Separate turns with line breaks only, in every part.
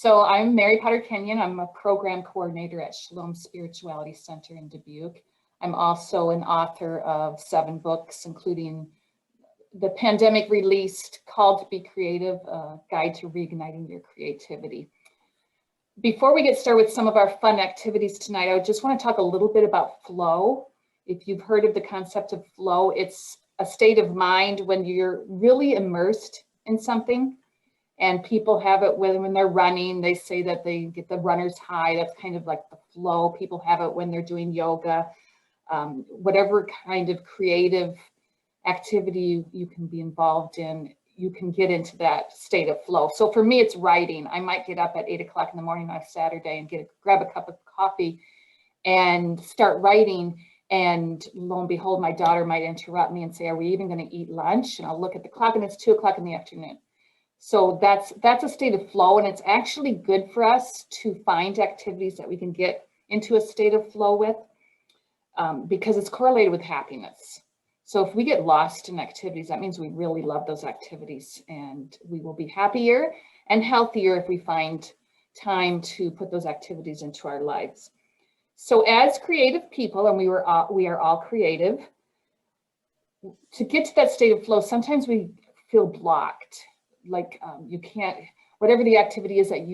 So I'm Mary Potter Kenyon. I'm a program coordinator at Shalom Spirituality Center in Dubuque. I'm also an author of 7 books, including the pandemic released Called to Be Creative, a guide to reigniting your creativity. Before we get started with some of our fun activities tonight, I just want to talk a little bit about flow. If you've heard of the concept of flow, it's a state of mind when you're really immersed in something. And people have it when they're running. They say that they get the runner's high. That's kind of like the flow. People have it when they're doing yoga. Whatever kind of creative activity you can be involved in, you can get into that state of flow. So for me, it's writing. I might get up at 8 o'clock in the morning on a Saturday and grab a cup of coffee and start writing. And lo and behold, my daughter might interrupt me and say, "Are we even going to eat lunch?" And I'll look at the clock and it's 2 o'clock in the afternoon. So that's a state of flow, and it's actually good for us to find activities that we can get into a state of flow with, because it's correlated with happiness. So if we get lost in activities, that means we really love those activities, and we will be happier and healthier if we find time to put those activities into our lives. So as creative people, and we are all creative, to get to that state of flow, sometimes we feel blocked. Like you can't, whatever the activity is that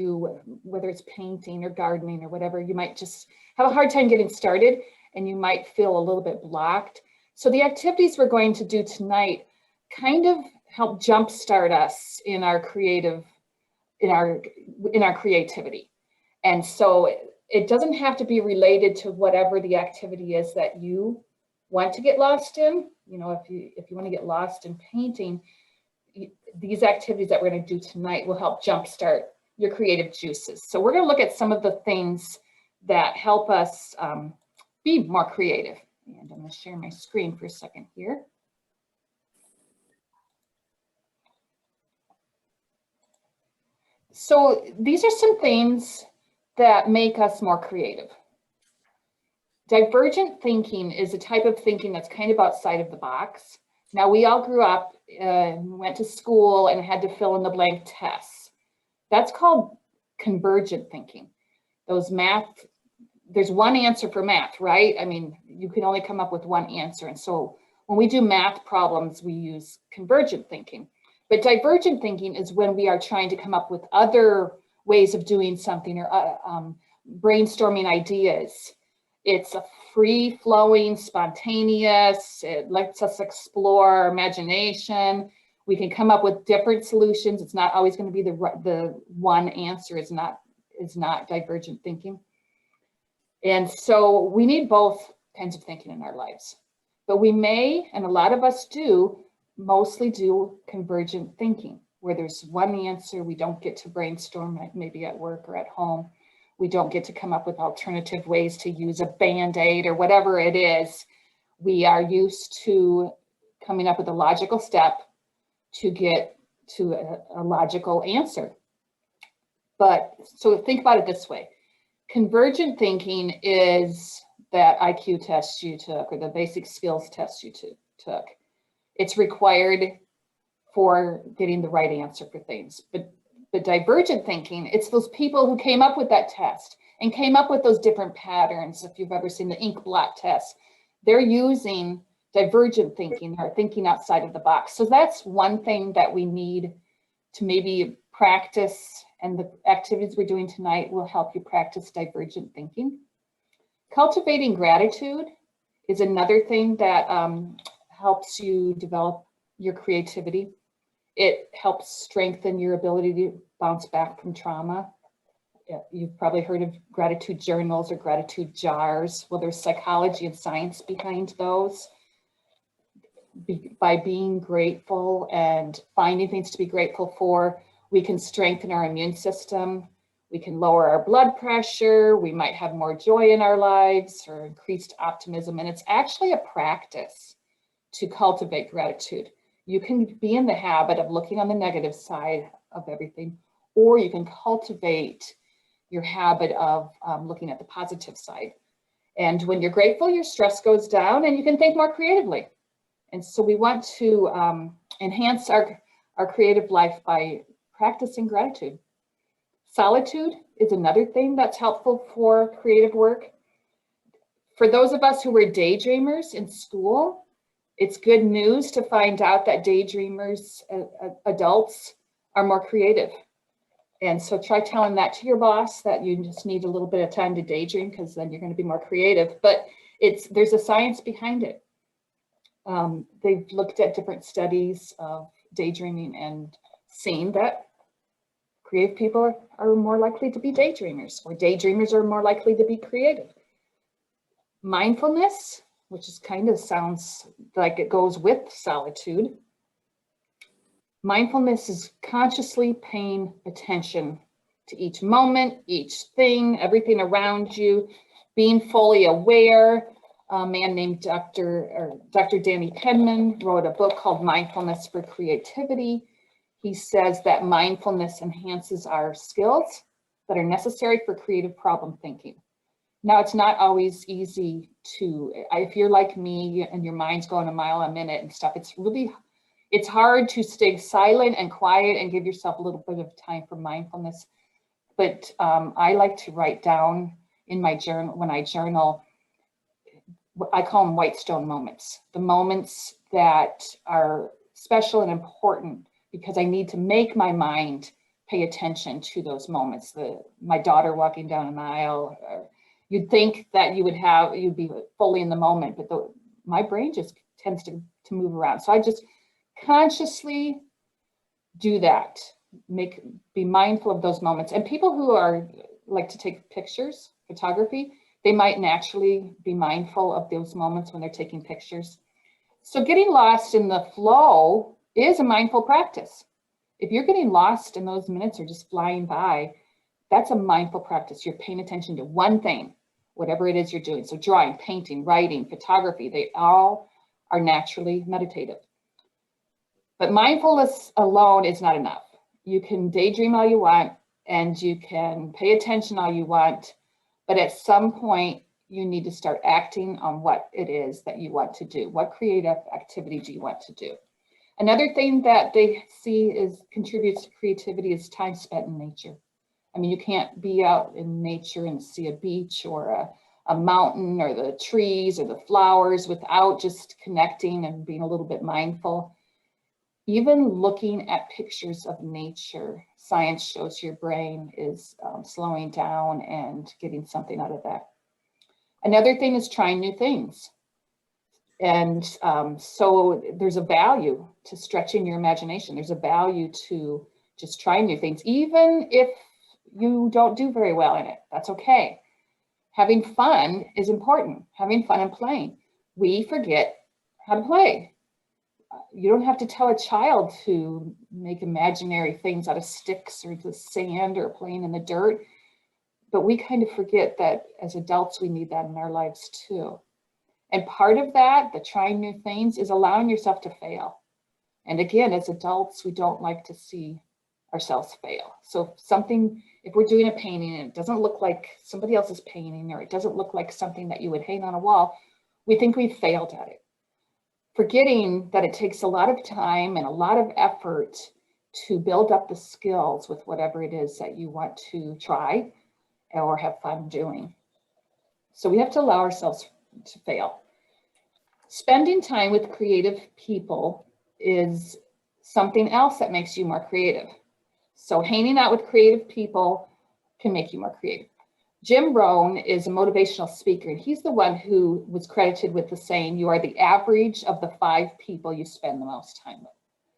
whether it's painting or gardening or whatever, you might just have a hard time getting started and you might feel a little bit blocked. So the activities we're going to do tonight kind of help jumpstart us in our creativity. And so it doesn't have to be related to whatever the activity is that you want to get lost in. You know, if you want to get lost in painting, these activities that we're going to do tonight will help jumpstart your creative juices. So we're going to look at some of the things that help us be more creative. And I'm going to share my screen for a second here. So these are some things that make us more creative. Divergent thinking is a type of thinking that's kind of outside of the box. Now, we all grew up, went to school and had to fill in the blank tests. That's called convergent thinking. There's one answer for math, right? I mean, you can only come up with one answer. And so when we do math problems, we use convergent thinking. But divergent thinking is when we are trying to come up with other ways of doing something or brainstorming ideas. It's a free-flowing, spontaneous. It lets us explore our imagination. We can come up with different solutions. It's not always going to be the one answer. Is not divergent thinking. And so we need both kinds of thinking in our lives. But we may, and a lot of us do, mostly do convergent thinking, where there's one answer. We don't get to brainstorm, like maybe at work or at home. We don't get to come up with alternative ways to use a Band-Aid or whatever it is. We are used to coming up with a logical step to get to a logical answer. But so think about it this way. Convergent thinking is that IQ test you took or the basic skills test you took. It's required for getting the right answer for things. But divergent thinking, it's those people who came up with that test and came up with those different patterns. If you've ever seen the ink blot test, they're using divergent thinking or thinking outside of the box. So that's one thing that we need to maybe practice, and the activities we're doing tonight will help you practice divergent thinking. Cultivating gratitude is another thing that helps you develop your creativity. It helps strengthen your ability to bounce back from trauma. You've probably heard of gratitude journals or gratitude jars. Well, there's psychology and science behind those. By being grateful and finding things to be grateful for, we can strengthen our immune system. We can lower our blood pressure. We might have more joy in our lives or increased optimism. And it's actually a practice to cultivate gratitude. You can be in the habit of looking on the negative side of everything, or you can cultivate your habit of looking at the positive side. And when you're grateful, your stress goes down and you can think more creatively. And so we want to enhance our creative life by practicing gratitude. Solitude is another thing that's helpful for creative work. For those of us who were daydreamers in school, it's good news to find out that daydreamers, adults, are more creative. And so try telling that to your boss that you just need a little bit of time to daydream, because then you're going to be more creative. But there's a science behind it. They've looked at different studies of daydreaming and seen that creative people are more likely to be daydreamers, or daydreamers are more likely to be creative. Mindfulness, which is kind of sounds like it goes with solitude. Mindfulness is consciously paying attention to each moment, each thing, everything around you, being fully aware. A man named Dr. Danny Penman wrote a book called Mindfulness for Creativity. He says that mindfulness enhances our skills that are necessary for creative problem thinking. Now, it's not always easy if you're like me and your mind's going a mile a minute and stuff, it's hard to stay silent and quiet and give yourself a little bit of time for mindfulness. But I like to write down in my journal, when I journal, I call them white stone moments, the moments that are special and important because I need to make my mind pay attention to those moments. My daughter walking down an aisle, you'd think that you'd be fully in the moment, but my brain just tends to move around. So I just consciously do that, be mindful of those moments. And people who like to take pictures, photography, they might naturally be mindful of those moments when they're taking pictures. So getting lost in the flow is a mindful practice. If you're getting lost and those minutes are just flying by, that's a mindful practice. You're paying attention to one thing, whatever it is you're doing. So drawing, painting, writing, photography, they all are naturally meditative. But mindfulness alone is not enough. You can daydream all you want and you can pay attention all you want, but at some point you need to start acting on what it is that you want to do. What creative activity do you want to do? Another thing that they see contributes to creativity is time spent in nature. I mean, you can't be out in nature and see a beach or a mountain or the trees or the flowers without just connecting and being a little bit mindful. Even looking at pictures of nature, science shows your brain is slowing down and getting something out of that. Another thing is trying new things. And so there's a value to stretching your imagination. There's a value to just trying new things, even if you don't do very well in it. That's okay. Having fun is important. Having fun and playing. We forget how to play. You don't have to tell a child to make imaginary things out of sticks or the sand or playing in the dirt. But we kind of forget that as adults, we need that in our lives too. And part of that, the trying new things, is allowing yourself to fail. And again, as adults, we don't like to see ourselves fail. So if we're doing a painting and it doesn't look like somebody else's painting, or it doesn't look like something that you would hang on a wall, we think we've failed at it. Forgetting that it takes a lot of time and a lot of effort to build up the skills with whatever it is that you want to try or have fun doing. So we have to allow ourselves to fail. Spending time with creative people is something else that makes you more creative. So hanging out with creative people can make you more creative. Jim Rohn is a motivational speaker, and he's the one who was credited with the saying, you are the average of the 5 people you spend the most time with.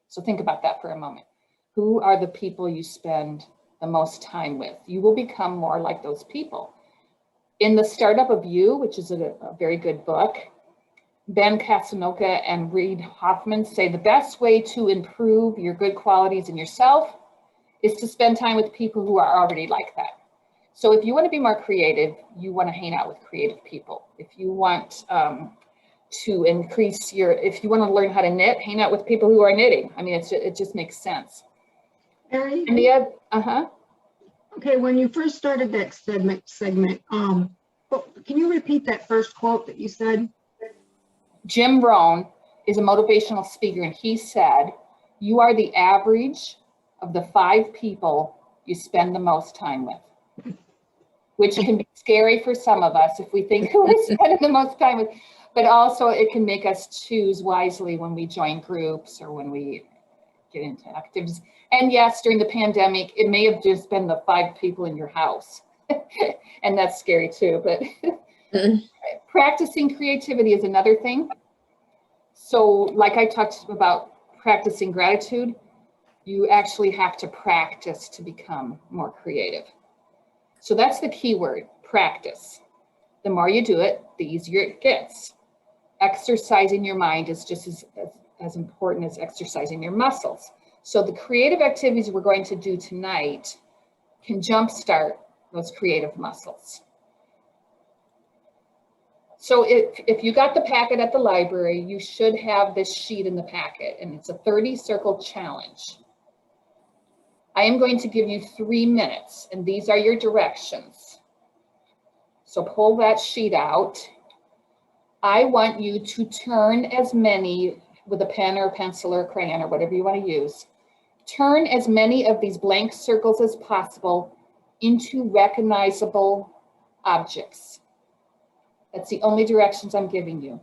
So think about that for a moment. Who are the people you spend the most time with? You will become more like those people. In The Startup of You, which is a very good book, Ben Casanoka and Reid Hoffman say the best way to improve your good qualities in yourself is to spend time with people who are already like that. So if you want to be more creative, you want to hang out with creative people. If you want to increase if you want to learn how to knit, hang out with people who are knitting. I mean, it just makes sense.
Mary?
And the other,
Okay, when you first started that segment, can you repeat that first quote that you said?
Jim Rohn is a motivational speaker, and he said, you are the average of the 5 people you spend the most time with, which can be scary for some of us if we think who we're spending the most time with, but also it can make us choose wisely when we join groups or when we get into activities. And yes, during the pandemic, it may have just been the 5 people in your house. And that's scary too, but practicing creativity is another thing. So like I talked about practicing gratitude, you actually have to practice to become more creative. So that's the key word, practice. The more you do it, the easier it gets. Exercising your mind is just as important as exercising your muscles. So the creative activities we're going to do tonight can jumpstart those creative muscles. So if you got the packet at the library, you should have this sheet in the packet, and it's a 30-circle challenge. I am going to give you 3 minutes, and these are your directions. So pull that sheet out. I want you to turn as many, with a pen or a pencil or a crayon or whatever you want to use, turn as many of these blank circles as possible into recognizable objects. That's the only directions I'm giving you.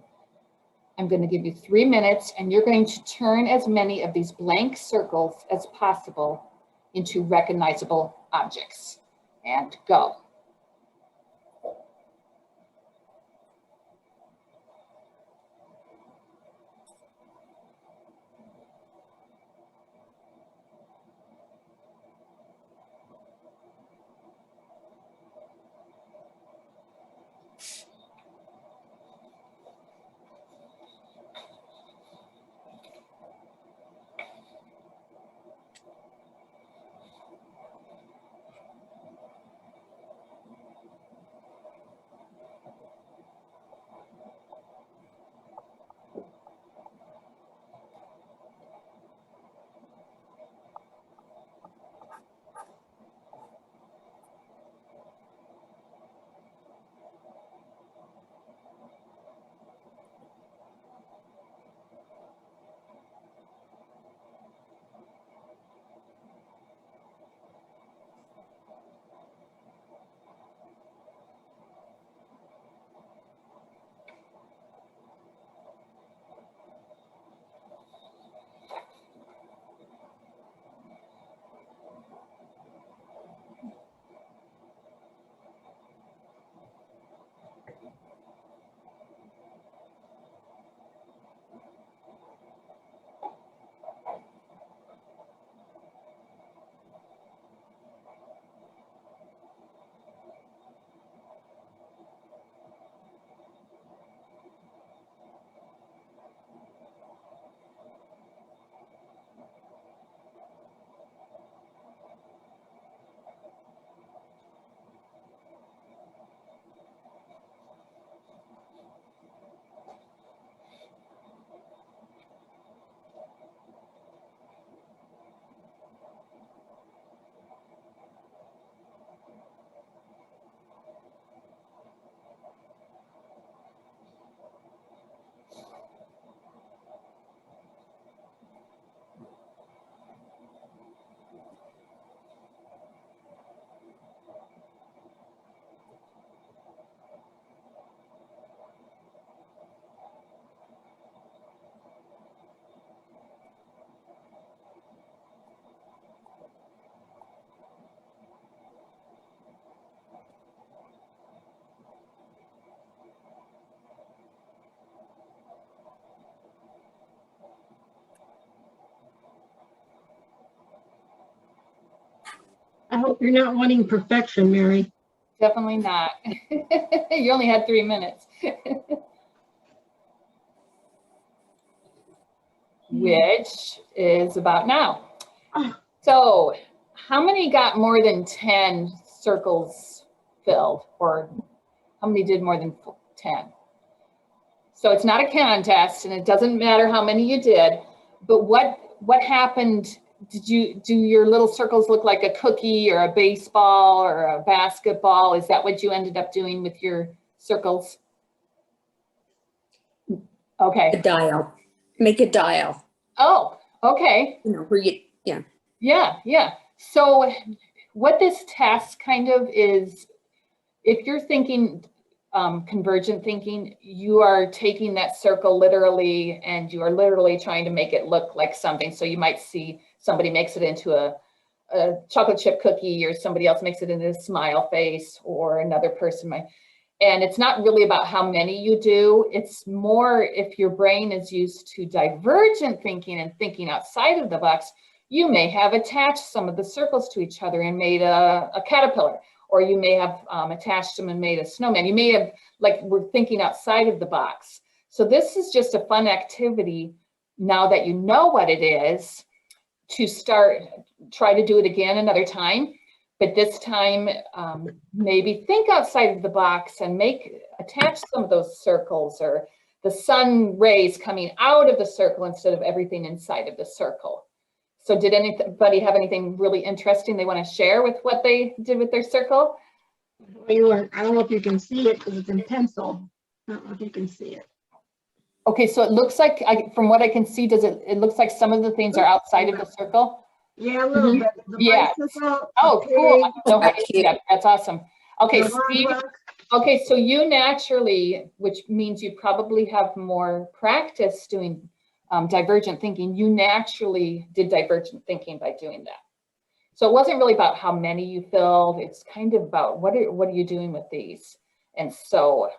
I'm going to give you 3 minutes, and you're going to turn as many of these blank circles as possible into recognizable objects. And go.
I hope you're not wanting perfection, Mary.
Definitely not. You only had 3 minutes. Which is about now. So how many got more than 10 circles filled, or how many did more than 10? So it's not a contest, and it doesn't matter how many you did, but what happened? Do your little circles look like a cookie or a baseball or a basketball? Is that what you ended up doing with your circles? Okay.
A dial. Make a dial.
Oh, okay.
You know, where you, yeah.
Yeah. So what this test kind of is, if you're thinking convergent thinking, you are taking that circle literally and you are literally trying to make it look like something. So you might see somebody makes it into a chocolate chip cookie, or somebody else makes it into a smile face, or another person might. And it's not really about how many you do. It's more if your brain is used to divergent thinking and thinking outside of the box, you may have attached some of the circles to each other and made a caterpillar, or you may have attached them and made a snowman. You may have, like, we're thinking outside of the box. So this is just a fun activity now that you know what it is, to try to do it again another time. But this time, maybe think outside of the box and attach some of those circles, or the sun rays coming out of the circle instead of everything inside of the circle. So did anybody have anything really interesting they want to share with what they did with their circle?
I don't know if you can see it because it's in pencil. I don't know if you can see it.
Okay, so it looks like, from what I can see, it looks like some of the things are outside of the circle?
Yeah, a little bit. The
Yeah.
bicycle,
Oh,
the
cool.
pig,
I don't know how you see that. That's awesome. Okay,
the
Steve.
logbook.
Okay, so you naturally, which means you probably have more practice doing divergent thinking, you naturally did divergent thinking by doing that. So it wasn't really about how many you filled. It's kind of about what are you doing with these? And so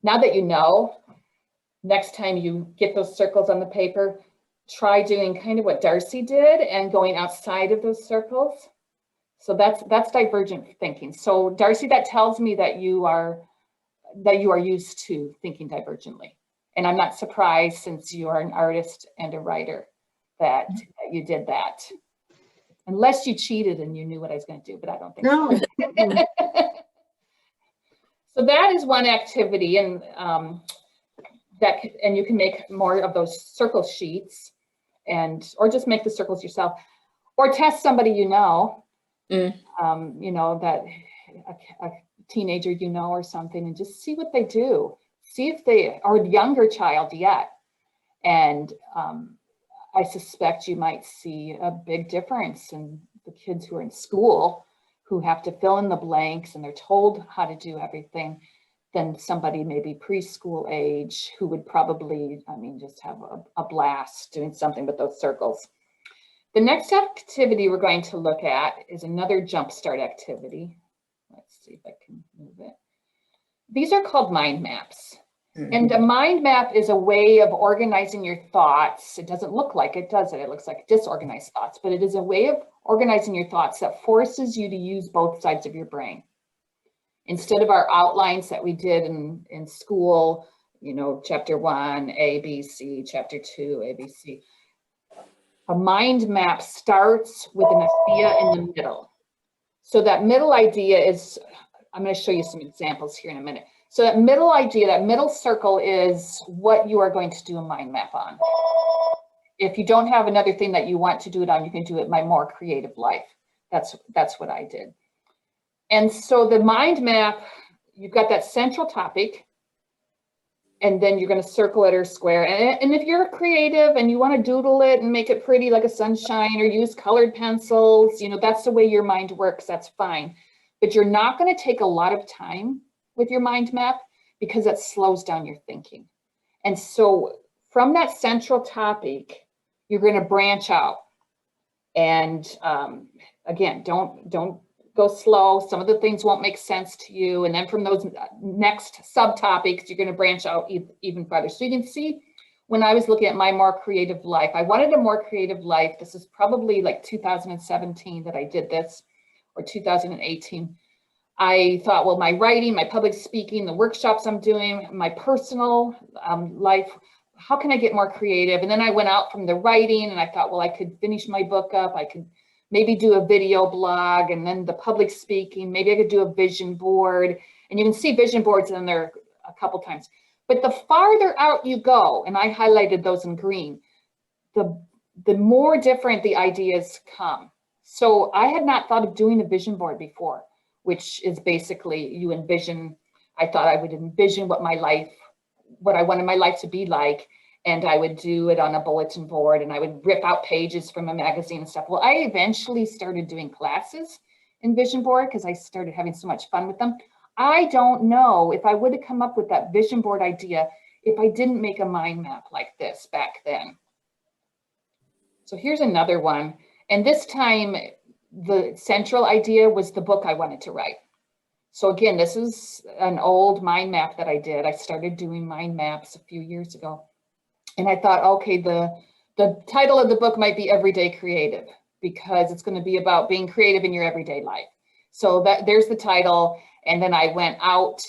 now that you know, next time you get those circles on the paper, try doing kind of what Darcy did and going outside of those circles. So that's divergent thinking. So Darcy, that tells me that you are used to thinking divergently. And I'm not surprised, since you are an artist and a writer, that you did that. Unless you cheated and you knew what I was going to do, but I don't think
No.
so. So that is one activity, and you can make more of those circle sheets, or just make the circles yourself, or test somebody you know, that a teenager or something, and just see what they do. See if they are a younger child yet, and I suspect you might see a big difference in the kids who are in school, who have to fill in the blanks and they're told how to do everything, than somebody maybe preschool age who would probably, just have a blast doing something with those circles. The next activity we're going to look at is another Jumpstart activity. Let's see if I can move it. These are called mind maps. And a mind map is a way of organizing your thoughts. It doesn't look like it, does it? It looks like disorganized thoughts, but it is a way of organizing your thoughts that forces you to use both sides of your brain. Instead of our outlines that we did in school, chapter 1, A, B, C, chapter 2, A, B, C. A mind map starts with an idea in the middle. So that middle idea is, I'm going to show you some examples here in a minute. So that middle idea, that middle circle, is what you are going to do a mind map on. If you don't have another thing that you want to do it on, you can do it My More Creative Life. That's what I did. And so the mind map, you've got that central topic, and then you're going to circle it or square. And if you're creative and you want to doodle it and make it pretty like a sunshine, or use colored pencils, that's the way your mind works, that's fine. But you're not going to take a lot of time with your mind map, because that slows down your thinking. And so from that central topic, you're going to branch out. And again, don't go slow. Some of the things won't make sense to you. And then from those next subtopics, you're going to branch out even farther. So you can see, when I was looking at My More Creative Life, I wanted a more creative life. This is probably like 2017 that I did this, or 2018. I thought, well, my writing, my public speaking, the workshops I'm doing, my personal life, how can I get more creative? And then I went out from the writing and I thought, well, I could finish my book up. I could maybe do a video blog, and then the public speaking, maybe I could do a vision board. And you can see vision boards in there a couple times. But the farther out you go, and I highlighted those in green, the more different the ideas come. So I had not thought of doing a vision board before, which is basically you envision. I thought I would envision what I wanted my life to be like, and I would do it on a bulletin board, and I would rip out pages from a magazine and stuff. Well, I eventually started doing classes in Vision Board because I started having so much fun with them. I don't know if I would have come up with that Vision Board idea if I didn't make a mind map like this back then. So here's another one. And this time, the central idea was the book I wanted to write. So again, this is an old mind map that I did. I started doing mind maps a few years ago. And I thought, okay, the title of the book might be Everyday Creative, because it's going to be about being creative in your everyday life. So there's the title. And then I went out,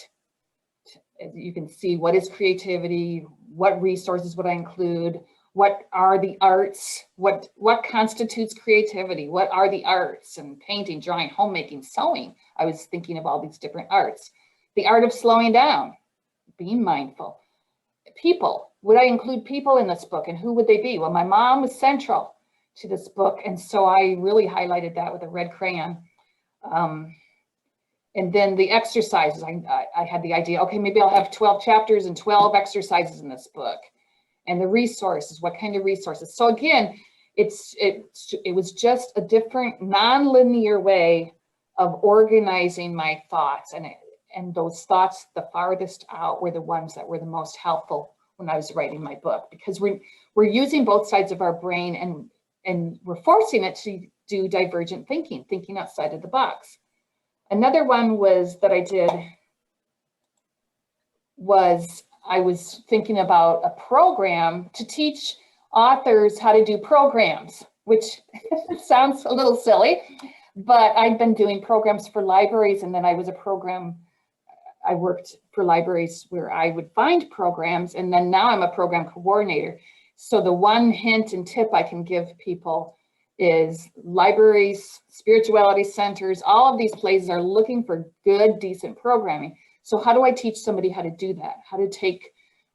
as you can see, what is creativity? What resources would I include? What are the arts? What constitutes creativity? What are the arts? And painting, drawing, homemaking, sewing. I was thinking of all these different arts. The art of slowing down, being mindful. People, would I include people in this book, and who would they be? Well, my mom was central to this book, and so I really highlighted that with a red crayon. And then the exercises, I had the idea, okay, maybe I'll have 12 chapters and 12 exercises in this book. And the resources, what kind of resources? So again, it was just a different non-linear way of organizing my thoughts. And those thoughts, the farthest out, were the ones that were the most helpful when I was writing my book, because we're using both sides of our brain and we're forcing it to do divergent thinking, thinking outside of the box. Another one that I did was I was thinking about a program to teach authors how to do programs, which sounds a little silly, but I've been doing programs for libraries, and then I worked for libraries where I would find programs, and then now I'm a program coordinator. So the one hint and tip I can give people is libraries, spirituality centers, all of these places are looking for good, decent programming. So how do I teach somebody how to do that? How to take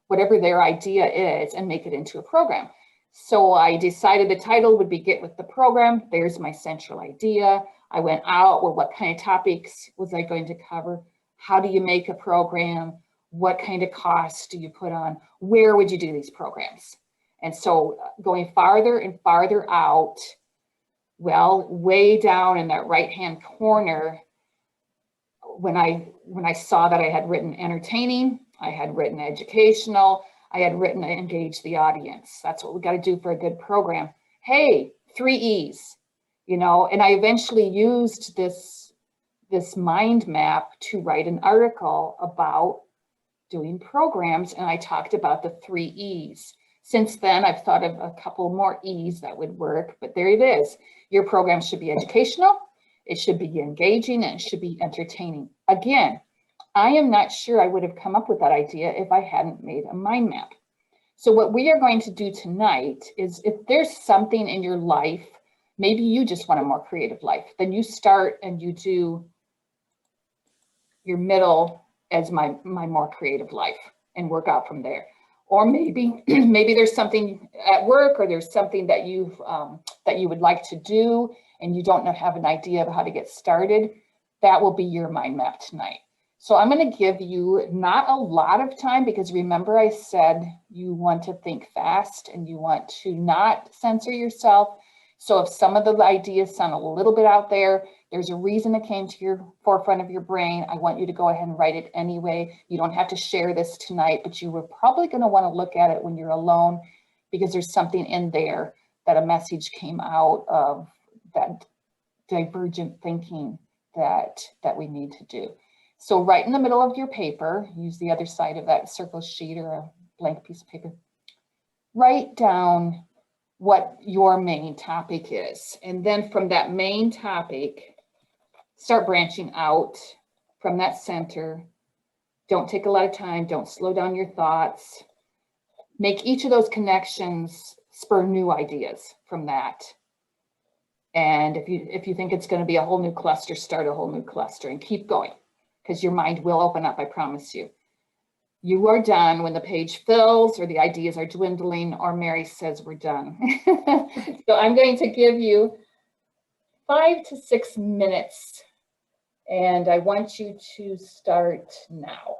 whatever their idea is and make it into a program? So I decided the title would be Get With the Program. There's my central idea. I went out, well, what kind of topics was I going to cover? How do you make a program? What kind of costs do you put on? Where would you do these programs? And so going farther and farther out, well, way down in that right-hand corner, when I saw that I had written entertaining, I had written educational, I had written engage the audience. That's what we got to do for a good program. Hey, 3 E's, and I eventually used this mind map to write an article about doing programs, and I talked about the 3 E's. Since then, I've thought of a couple more E's that would work, but there it is. Your program should be educational, it should be engaging, and it should be entertaining. Again, I am not sure I would have come up with that idea if I hadn't made a mind map. So what we are going to do tonight is, if there's something in your life, maybe you just want a more creative life, then you start and you do your middle as my more creative life and work out from there. Or maybe there's something at work, or there's something that you would like to do and you don't have an idea of how to get started. That will be your mind map tonight. So I'm going to give you not a lot of time, because remember I said you want to think fast and you want to not censor yourself. So if some of the ideas sound a little bit out there, there's a reason it came to your forefront of your brain. I want you to go ahead and write it anyway. You don't have to share this tonight, but you were probably going to want to look at it when you're alone, because there's something in there that a message came out of, that divergent thinking that we need to do. So right in the middle of your paper, use the other side of that circle sheet or a blank piece of paper. Write down what your main topic is. And then from that main topic, start branching out from that center. Don't take a lot of time. Don't slow down your thoughts. Make each of those connections spur new ideas from that. And if you think it's going to be a whole new cluster, start a whole new cluster and keep going, because your mind will open up, I promise you. You are done when the page fills or the ideas are dwindling or Mary says we're done. So I'm going to give you 5 to 6 minutes, and I want you to start now.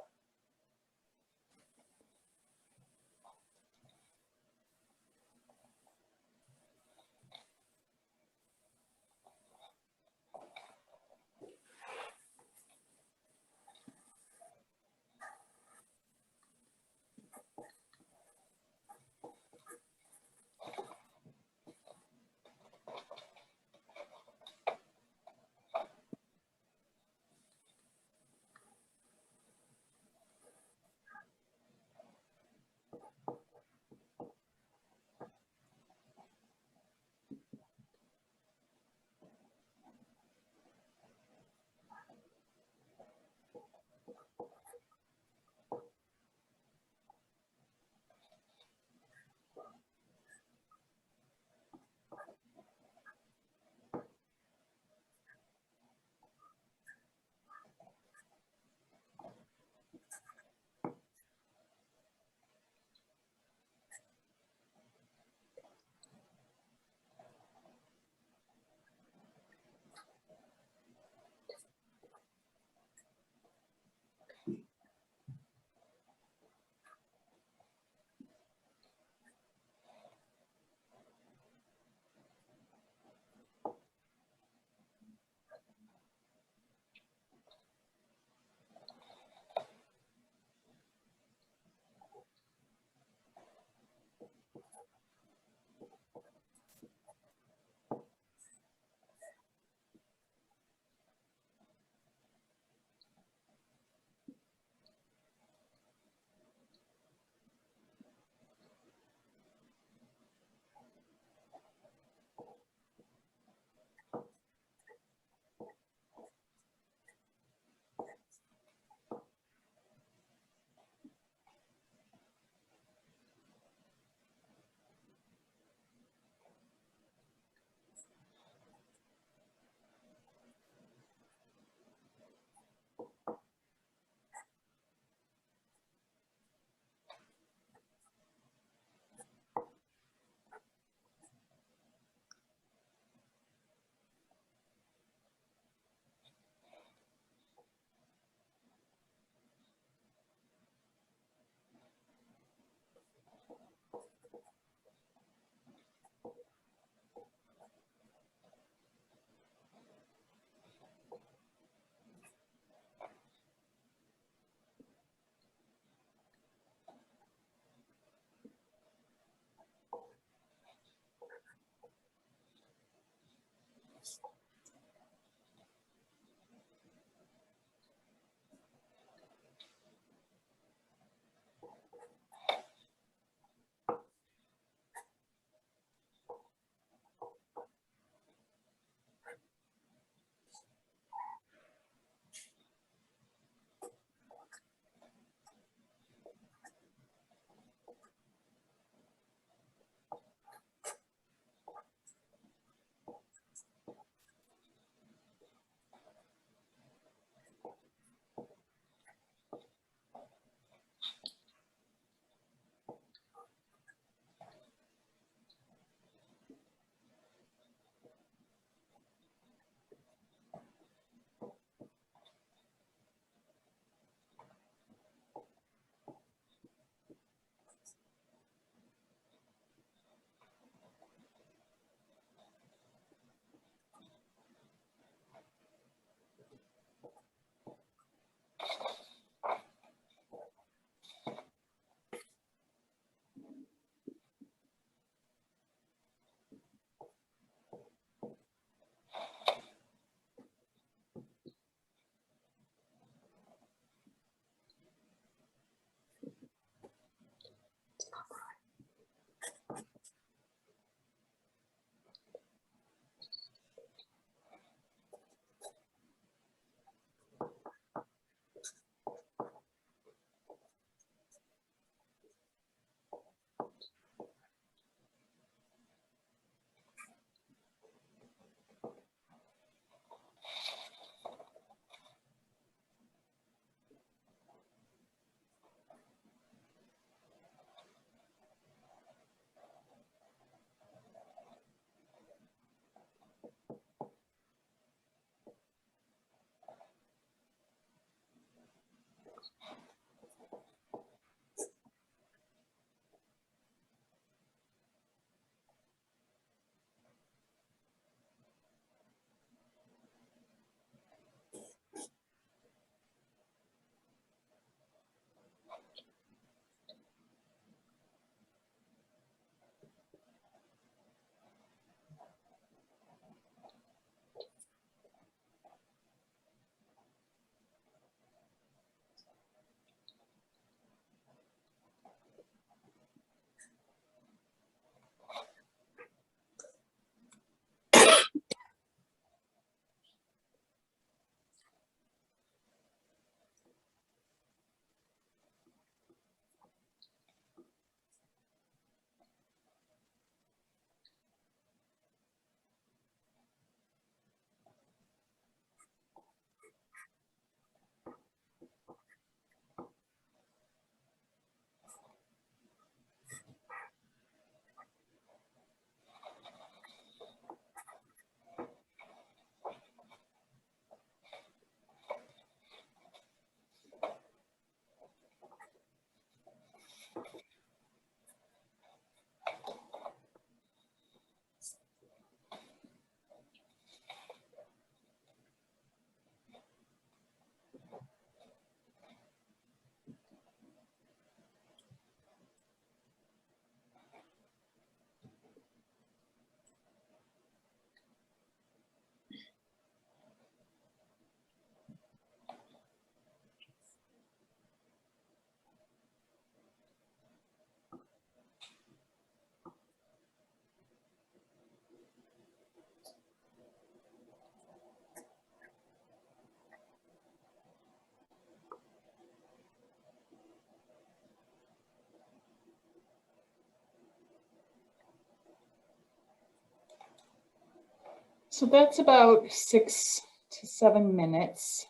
So that's about 6 to 7 minutes.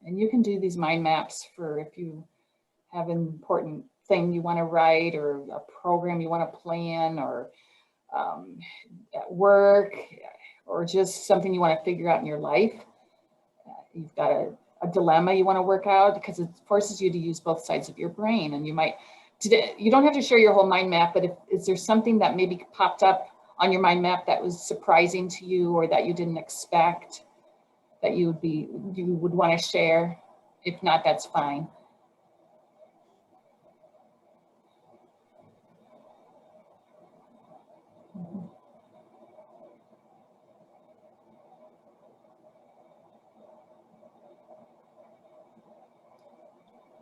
And you can do these mind maps for if you have an important thing you want to write or a program you want to plan or at work or just something you want to figure out in your life. You've got a dilemma you want to work out because it forces you to use both sides of your brain. And you might, you don't have to share your whole mind map, but is there something that maybe popped up on your mind map that was surprising to you or that you didn't expect that you would want to share? If not, that's fine.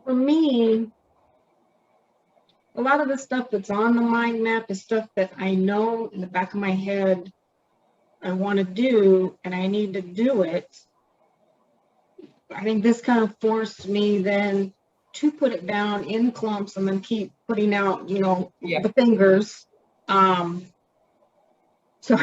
For me, a lot of the stuff that's on the mind map is stuff that I know in the back of my head I want to do, and I need to do it. I think this kind of forced me then to put it down in clumps and then keep putting out,
Yeah.
the fingers. So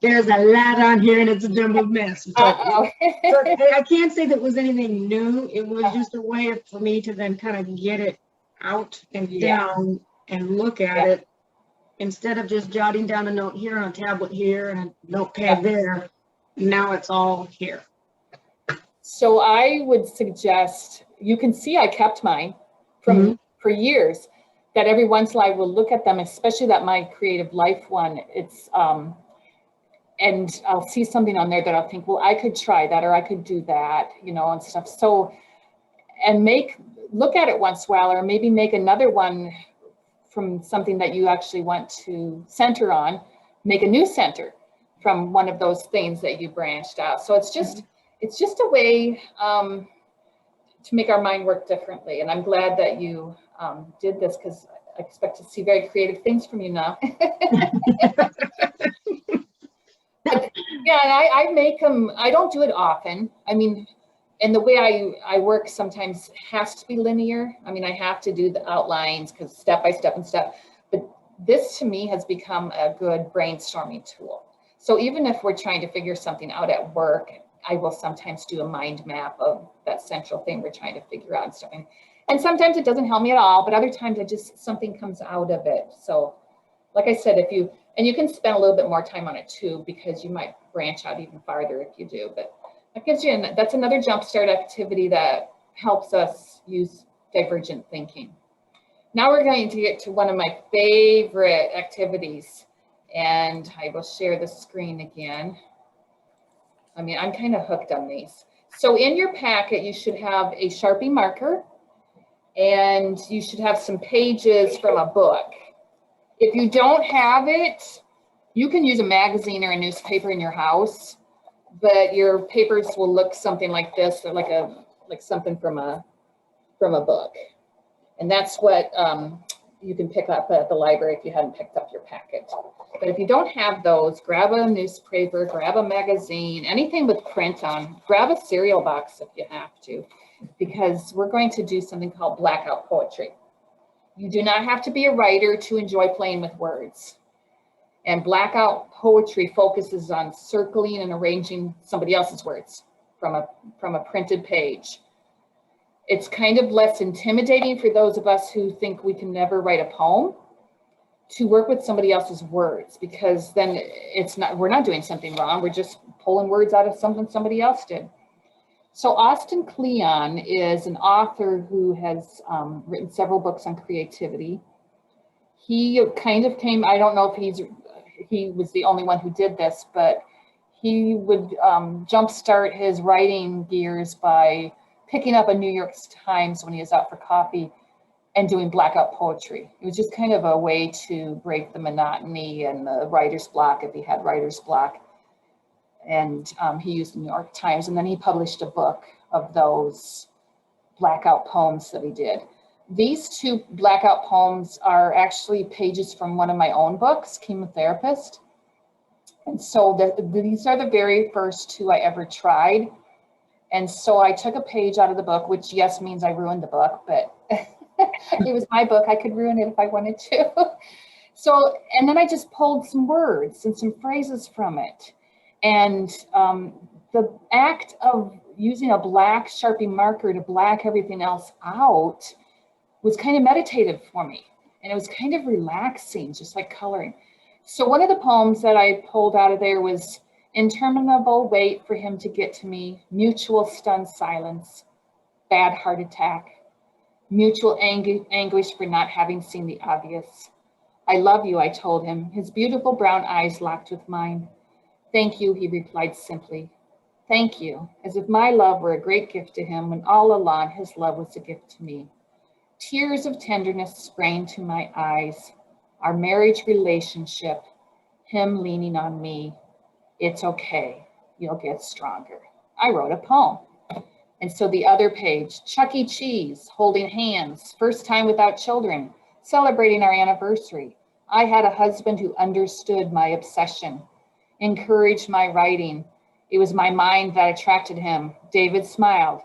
there's a lot on here and it's a jumbled mess. So,
Uh-oh.
so I can't say that was anything new. It was just a way for me to then kind of get it out and
Yeah.
down and look at it instead of just jotting down a note here on a tablet here and a notepad there. Now it's all here.
So I would suggest, you can see I kept mine from for years, that every once in a while I will look at them, especially that My Creative Life one. It's and I'll see something on there that I'll think, well, I could try that, or I could do that, and stuff. So, and look at it once in a while, or maybe make another one from something that you actually want to center on, make a new center from one of those things that you branched out. So it's just a way to make our mind work differently. And I'm glad that you did this, because I expect to see very creative things from you now. But, yeah, and I make them, I don't do it often. I mean, and the way I work sometimes has to be linear. I mean, I have to do the outlines because step by step and stuff. But this to me has become a good brainstorming tool. So even if we're trying to figure something out at work, I will sometimes do a mind map of that central thing we're trying to figure out and stuff. And sometimes it doesn't help me at all, but other times something comes out of it. So like I said, you can spend a little bit more time on it too, because you might branch out even farther if you do, but that gives you, that's another Jumpstart activity that helps us use divergent thinking. Now we're going to get to one of my favorite activities, and I will share the screen again. I mean, I'm kind of hooked on these. So in your packet, you should have a Sharpie marker, and you should have some pages from a book. If you don't have it, you can use a magazine or a newspaper in your house, but your papers will look something like this, or like something from a book. And that's what you can pick up at the library if you hadn't picked up your packet. But if you don't have those, grab a newspaper, grab a magazine, anything with print on, grab a cereal box if you have to, because we're going to do something called blackout poetry. You do not have to be a writer to enjoy playing with words. And blackout poetry focuses on circling and arranging somebody else's words from a printed page. It's kind of less intimidating for those of us who think we can never write a poem to work with somebody else's words, because then we're not doing something wrong. We're just pulling words out of something somebody else did. So Austin Kleon is an author who has written several books on creativity. He kind of came, I don't know if he was the only one who did this, but he would jumpstart his writing gears by picking up a New York Times when he was out for coffee and doing blackout poetry. It was just kind of a way to break the monotony and the writer's block, if he had writer's block. And he used the New York Times, and then he published a book of those blackout poems that he did. These two blackout poems are actually pages from one of my own books, Chemotherapist. And so these are the very first two I ever tried. And so I took a page out of the book, which yes means I ruined the book, but it was my book. I could ruin it if I wanted to. So, and then I just pulled some words and some phrases from it. And the act of using a black Sharpie marker to black everything else out was kind of meditative for me. And it was kind of relaxing, just like coloring. So one of the poems that I pulled out of there was interminable wait for him to get to me, mutual stunned silence, bad heart attack, mutual anguish for not having seen the obvious. I love you, I told him, his beautiful brown eyes locked with mine. Thank you, he replied simply. Thank you, as if my love were a great gift to him when all along his love was a gift to me. Tears of tenderness sprang to my eyes. Our marriage relationship, him leaning on me. It's okay, you'll get stronger. I wrote a poem. And so the other page, Chuck E. Cheese, holding hands, first time without children, celebrating our anniversary. I had a husband who understood my obsession, encouraged my writing. It was my mind that attracted him. David smiled.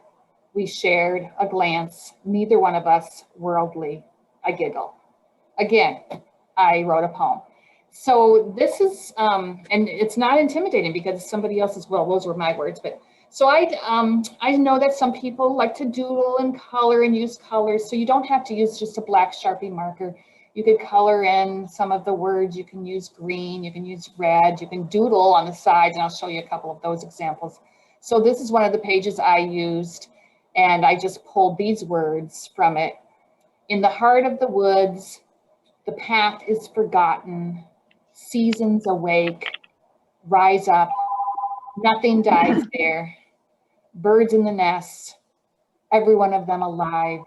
We shared a glance, neither one of us worldly. I giggle. Again, I wrote a poem. So this is, and it's not intimidating because somebody else's, well, those were my words, but so I know that some people like to doodle and color and use colors, so you don't have to use just a black Sharpie marker. You could color in some of the words. You can use green, you can use red, you can doodle on the sides, and I'll show you a couple of those examples. So this is one of the pages I used, and I just pulled these words from it. In the heart of the woods, the path is forgotten, seasons awake, rise up, nothing dies there, birds in the nest, every one of them alive,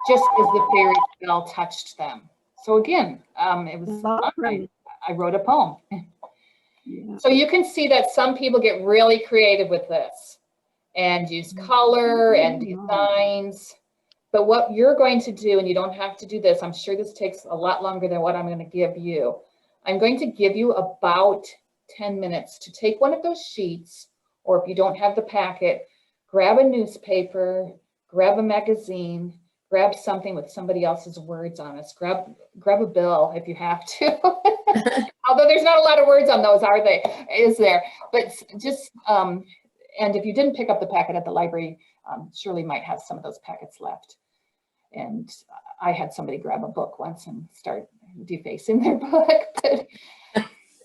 just as the fairy spell touched them. So again, it was fun. I wrote a poem.
Yeah.
So you can see that some people get really creative with this and use color and designs. But what you're going to do, and you don't have to do this, I'm sure this takes a lot longer than what I'm going to give you. I'm going to give you about 10 minutes to take one of those sheets, or if you don't have the packet, grab a newspaper, grab a magazine, grab something with somebody else's words on it. Grab a bill if you have to. Although there's not a lot of words on those, are they? Is there? But just, and if you didn't pick up the packet at the library, Shirley might have some of those packets left. And I had somebody grab a book once and start defacing their book.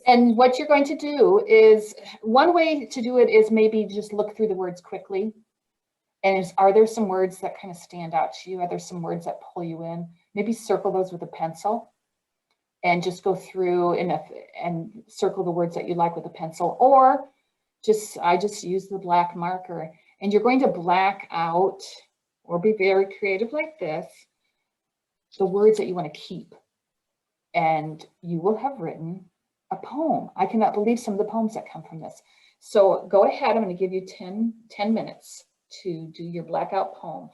And what you're going to do is, one way to do it is maybe just look through the words quickly. And are there some words that kind of stand out to you? Are there some words that pull you in? Maybe circle those with a pencil and just go through and circle the words that you like with a pencil. Or I just use the black marker, and you're going to black out, or be very creative like this, the words that you want to keep. And you will have written a poem. I cannot believe some of the poems that come from this. So go ahead, I'm going to give you 10 minutes to do your blackout poem.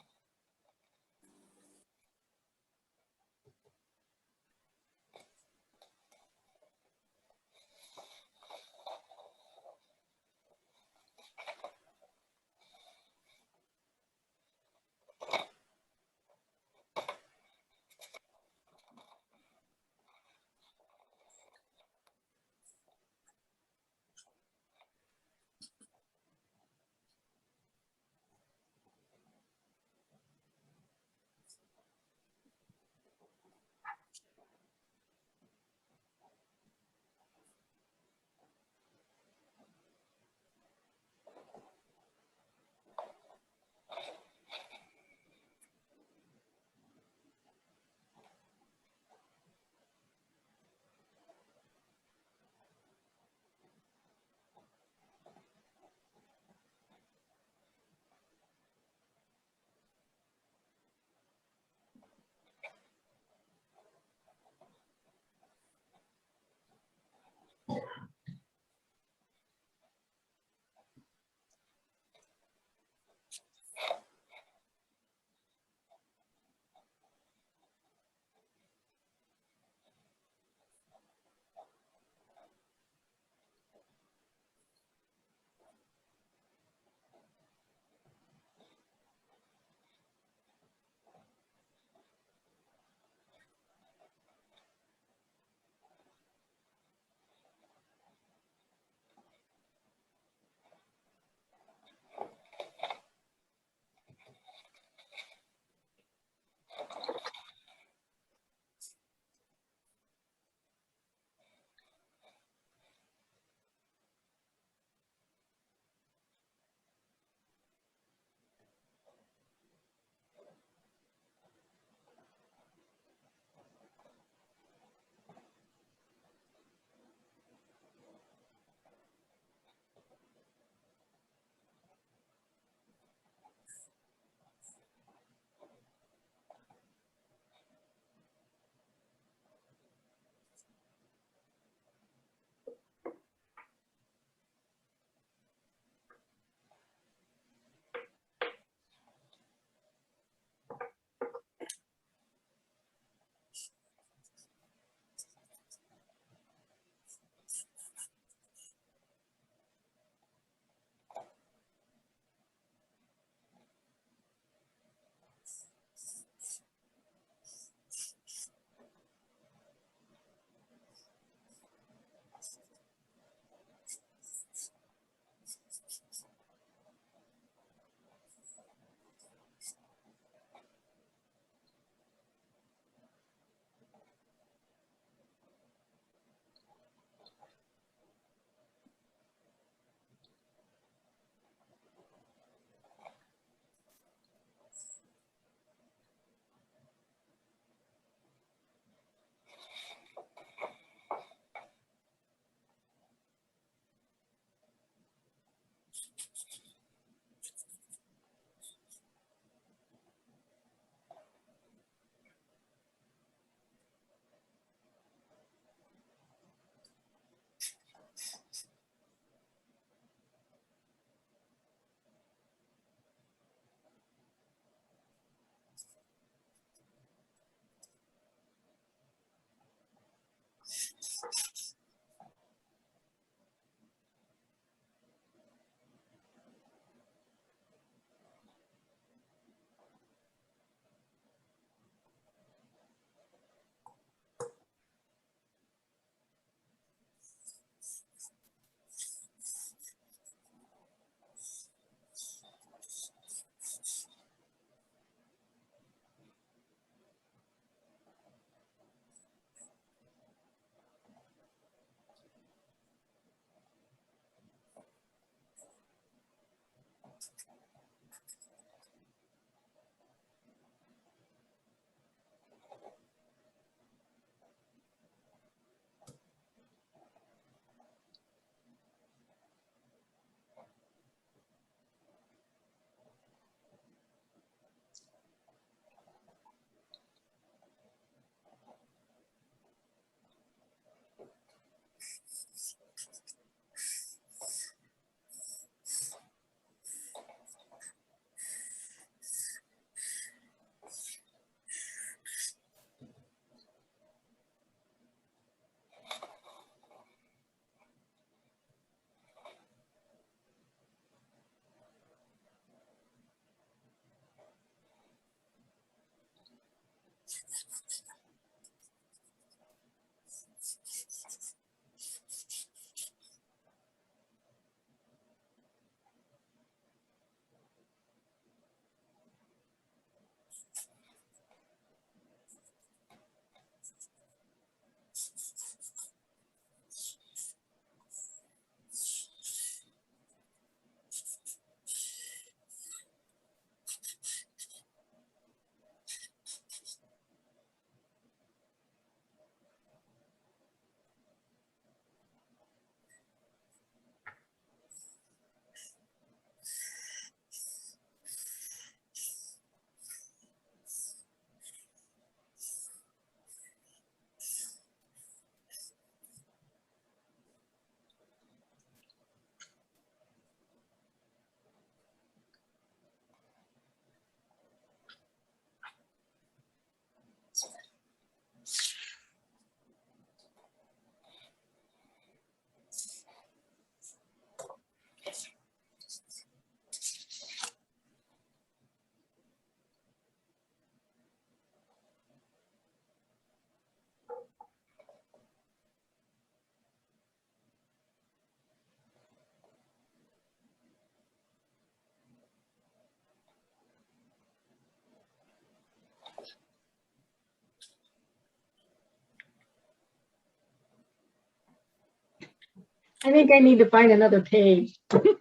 I think I need to find another page. I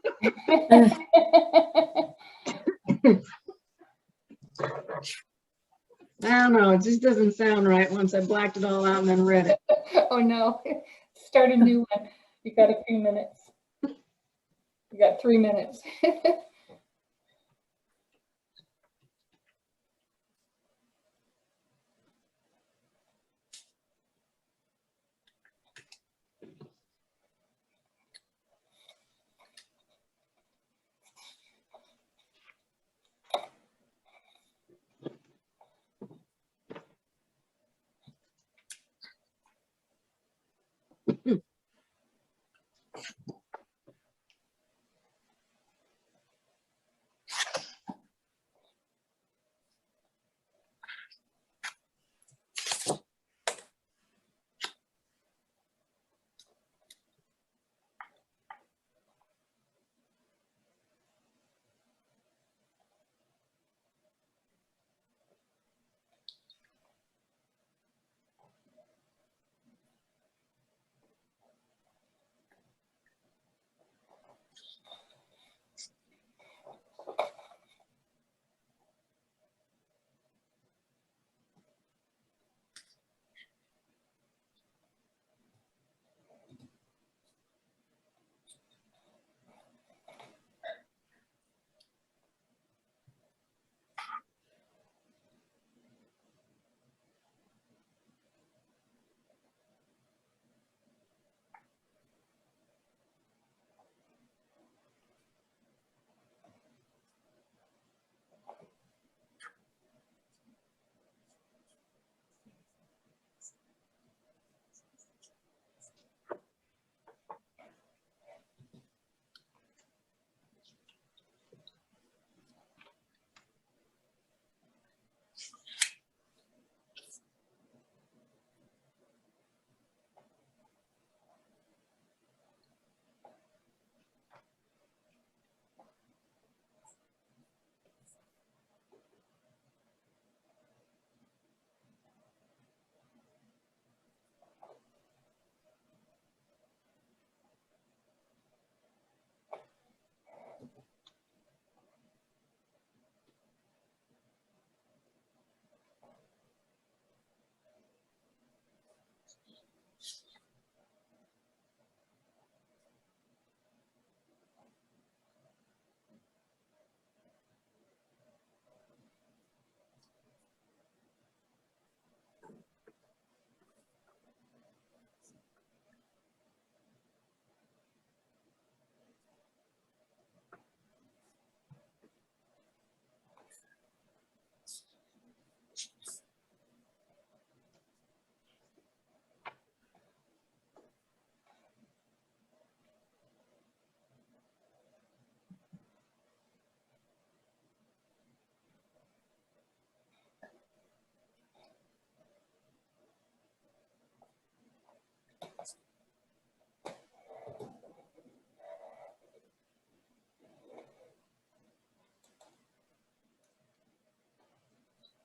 don't know, it just doesn't sound right once I blacked it all out and then read it.
Oh no, start a new one. You got a few minutes. You got 3 minutes.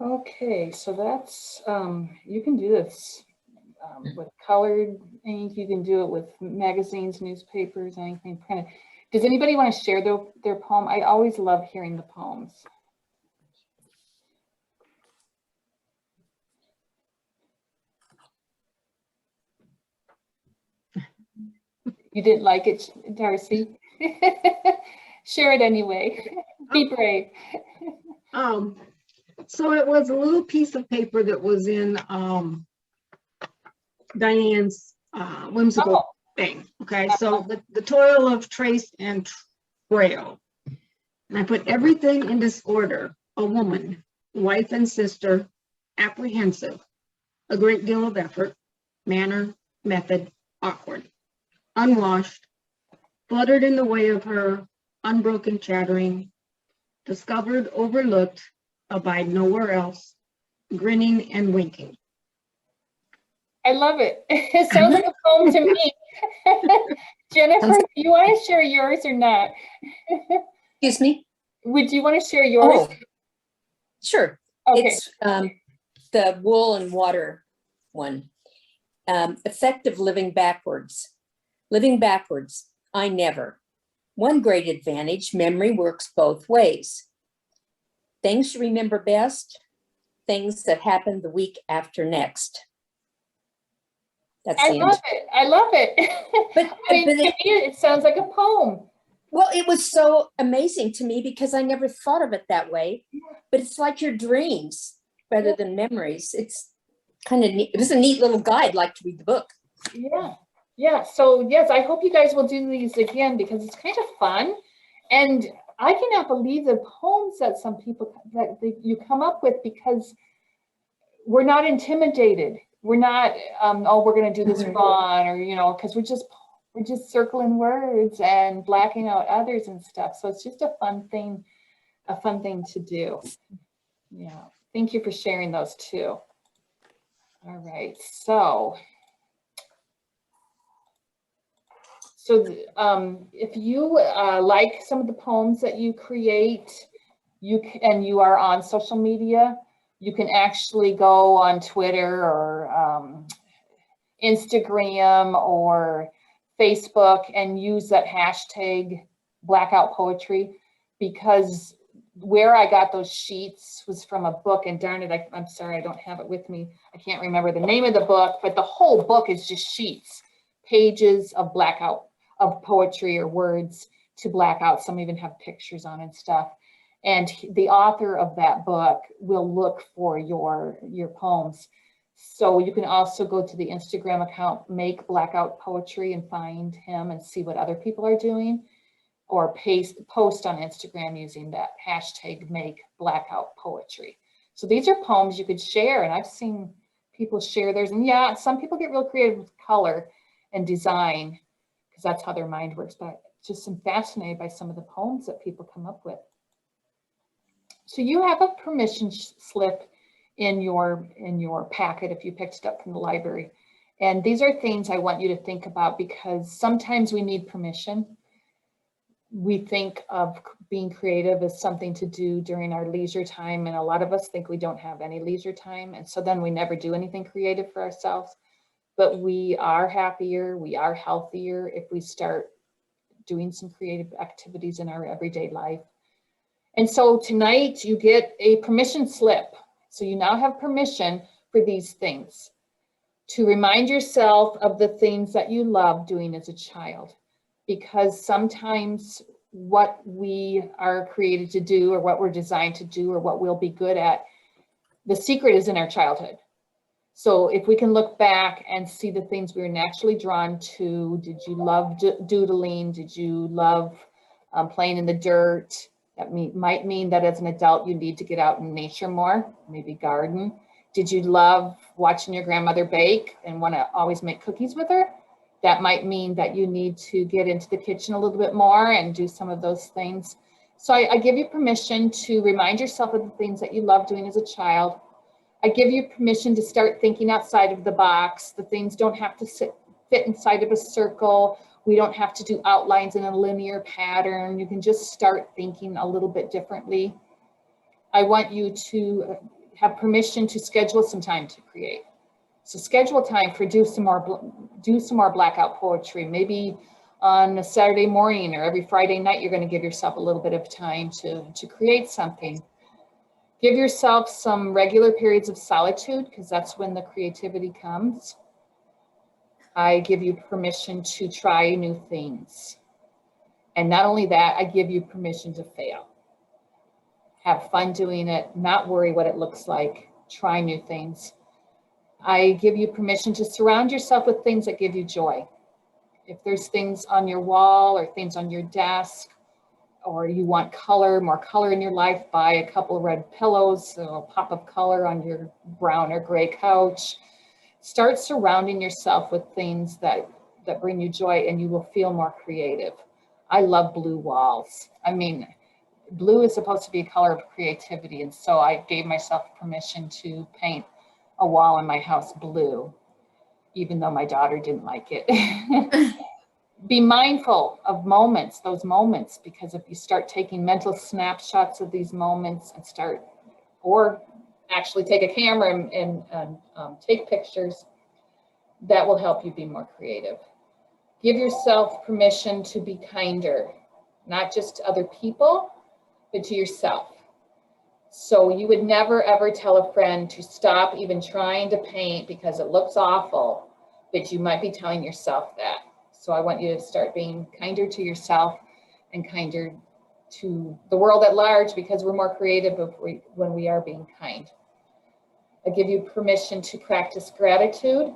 Okay, so that's, you can do this with colored ink. You can do it with magazines, newspapers, anything printed. Does anybody want to share their poem? I always love hearing the poems. You didn't like it, Darcy? Share it anyway. Be brave.
So it was a little piece of paper that was in Diane's whimsical thing. Okay, so the toil of trace and trail. And I put everything in this order: a woman, wife and sister, apprehensive, a great deal of effort, manner, method, awkward, unwashed, fluttered in the way of her unbroken chattering, discovered, overlooked, abide nowhere else, grinning and winking.
I love it. It sounds like a poem to me. Jennifer, do you want to share yours or not?
Excuse me?
Would you want to share yours?
Oh, sure.
Okay.
It's the wool and water one. Effective living backwards. Living backwards, I never. One great advantage, memory works both ways. Things you remember best, things that happened the week after next. That's
I
the
love
end.
it. I love it.
But,
I mean,
but
to me, it sounds like a poem.
well, it was so amazing to me because I never thought of it that way. But it's like your dreams rather than memories. It's kind of neat. It was a neat little guide, like to read the book.
Yeah. Yeah. So yes, I hope you guys will do these again because it's kind of fun. And I cannot believe the poems that some people you come up with because we're not intimidated. We're not, oh, we're going to do this wrong, or because we're just circling words and blacking out others and stuff. So it's just a fun thing to do. Yeah. Thank you for sharing those too. All right. So if you like some of the poems that you create, and you are on social media, you can actually go on Twitter or Instagram or Facebook and use that hashtag blackout poetry, because where I got those sheets was from a book, and darn it, I'm sorry, I don't have it with me. I can't remember the name of the book, but the whole book is just sheets, pages of blackout of poetry or words to black out. Some even have pictures on and stuff. And the author of that book will look for your poems. So you can also go to the Instagram account, Make Blackout Poetry, and find him and see what other people are doing, or post on Instagram using that hashtag Make Blackout Poetry. So these are poems you could share, and I've seen people share theirs. And yeah, some people get real creative with color and design because that's how their mind works. But just I'm fascinated by some of the poems that people come up with. So you have a permission slip in your packet if you picked it up from the library. And these are things I want you to think about, because sometimes we need permission. We think of being creative as something to do during our leisure time, and a lot of us think we don't have any leisure time, and so then we never do anything creative for ourselves. But we are happier, we are healthier if we start doing some creative activities in our everyday life. And so tonight you get a permission slip. So you now have permission for these things, to remind yourself of the things that you love doing as a child, because sometimes what we are created to do, or what we're designed to do, or what we'll be good at, the secret is in our childhood. So if we can look back and see the things we were naturally drawn to, did you love doodling? Did you love playing in the dirt? That might mean that as an adult, you need to get out in nature more, maybe garden. Did you love watching your grandmother bake and want to always make cookies with her? That might mean that you need to get into the kitchen a little bit more and do some of those things. So I give you permission to remind yourself of the things that you love doing as a child. I give you permission to start thinking outside of the box. The things don't have to fit inside of a circle. We don't have to do outlines in a linear pattern. You can just start thinking a little bit differently. I want you to have permission to schedule some time to create. So schedule time for do some more blackout poetry. Maybe on a Saturday morning or every Friday night, you're going to give yourself a little bit of time to create something. Give yourself some regular periods of solitude, because that's when the creativity comes. I give you permission to try new things. And not only that, I give you permission to fail. Have fun doing it, not worry what it looks like, try new things. I give you permission to surround yourself with things that give you joy. If there's things on your wall or things on your desk, or you want more color in your life, buy a couple of red pillows, a pop of color on your brown or gray couch. Start surrounding yourself with things that bring you joy, and you will feel more creative. I love blue walls. I mean, blue is supposed to be a color of creativity, and so I gave myself permission to paint a wall in my house blue, even though my daughter didn't like it. Be mindful of those moments, because if you start taking mental snapshots of these moments or actually take a camera and take pictures, that will help you be more creative. Give yourself permission to be kinder, not just to other people, but to yourself. So you would never ever tell a friend to stop even trying to paint because it looks awful, but you might be telling yourself that. So I want you to start being kinder to yourself and kinder to the world at large, because we're more creative when we are being kind. I give you permission to practice gratitude.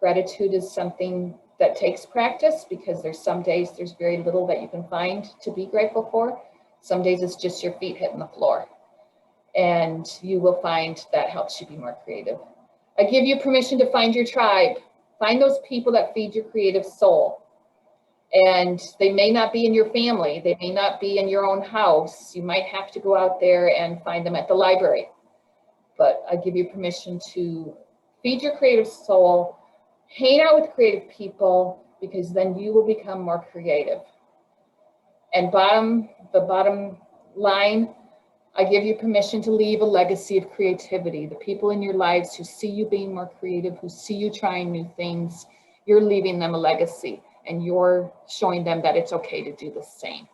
Gratitude is something that takes practice, because there's some days there's very little that you can find to be grateful for. Some days it's just your feet hitting the floor. And you will find that helps you be more creative. I give you permission to find your tribe. Find those people that feed your creative soul. And they may not be in your family. They may not be in your own house. You might have to go out there and find them at the library. But I give you permission to feed your creative soul, hang out with creative people, because then you will become more creative. And the bottom line, I give you permission to leave a legacy of creativity. The people in your lives who see you being more creative, who see you trying new things, you're leaving them a legacy, and you're showing them that it's okay to do the same.